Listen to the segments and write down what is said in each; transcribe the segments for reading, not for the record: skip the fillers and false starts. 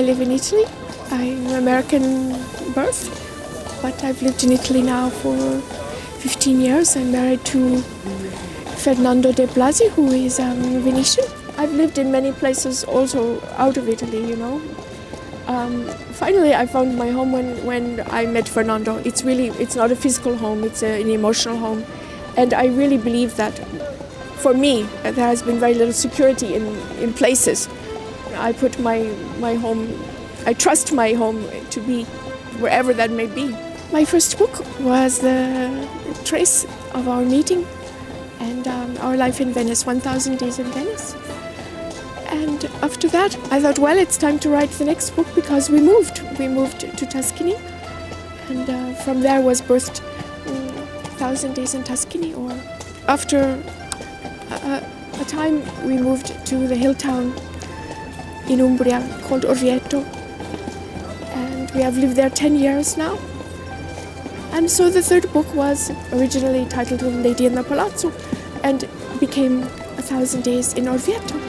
live in Italy. I'm American birth, but I've lived in Italy now for 15 years. I'm married to Marlena de Blasi, who is Venetian. I've lived in many places also out of Italy, you know. Finally, I found my home when I met Fernando. It's not a physical home, it's an emotional home. And I really believe that, for me, there has been very little security in places. I put my home, I trust my home to be wherever that may be. My first book was the trace of our meeting and our life in Venice, 1000 Days in Venice. And after that, I thought, well, it's time to write the next book because we moved. We moved to Tuscany, and from there was birthed 1000 Days in Tuscany. Or after a time, we moved to the hill town in Umbria called Orvieto, and we have lived there 10 years now. And so the third book was originally titled The Lady in the Palazzo and became 1000 Days in Orvieto.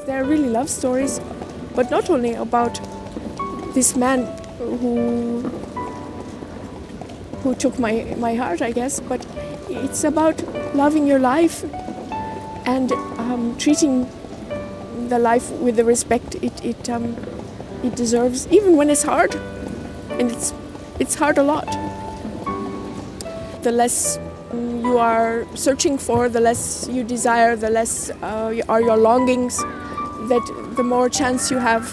They're really love stories, but not only about this man who took my heart, I guess, but it's about loving your life and treating the life with the respect it deserves, even when it's hard, and it's hard a lot. The less you are searching for, the less you desire, the less are your longings, that the more chance you have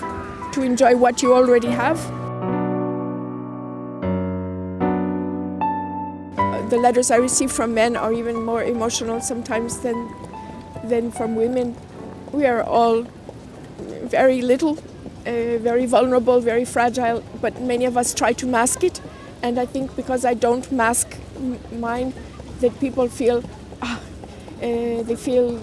to enjoy what you already have. The letters I receive from men are even more emotional sometimes than from women. We are all very little, very vulnerable, very fragile, but many of us try to mask it. And I think because I don't mask mine, that people feel, they feel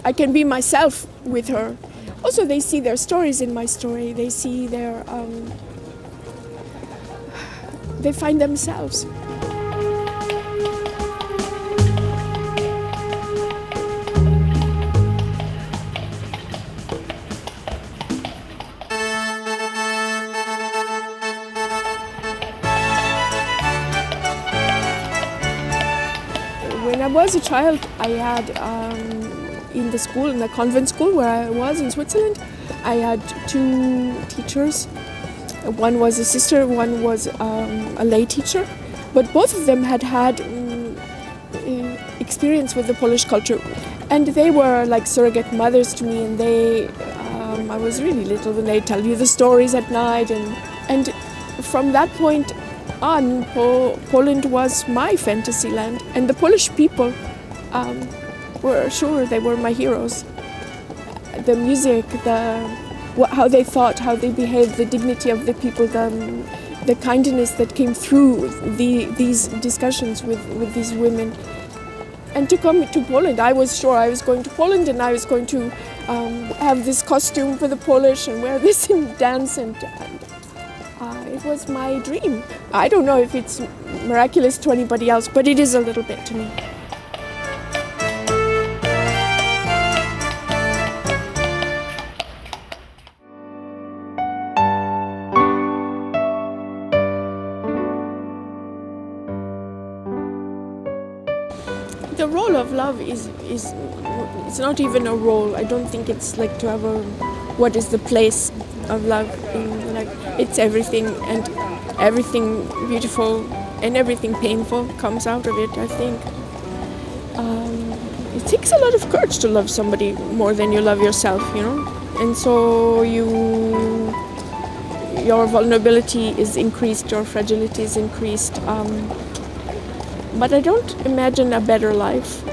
I can be myself with her. Also, they see their stories in my story. They see they find themselves. When I was a child, I had in the school, in the convent school where I was in Switzerland, I had two teachers. One was a sister, one was a lay teacher, but both of them had experience with the Polish culture, and they were like surrogate mothers to me. And I was really little, and they tell you the stories at night, and from that point on, Poland was my fantasy land, and the Polish people they were my heroes. The music, how they thought, how they behaved, the dignity of the people, the kindness that came through these discussions with these women. And to come to Poland, I was sure I was going to Poland and I was going to have this costume for the Polish and wear this and dance, and it was my dream. I don't know if it's miraculous to anybody else, but it is a little bit to me. The role of love is it's not even a role. I don't think it's like to have what is the place of love in life. It's everything, and everything beautiful and everything painful comes out of it, I think. It takes a lot of courage to love somebody more than you love yourself, you know? And so your vulnerability is increased, your fragility is increased. But I don't imagine a better life.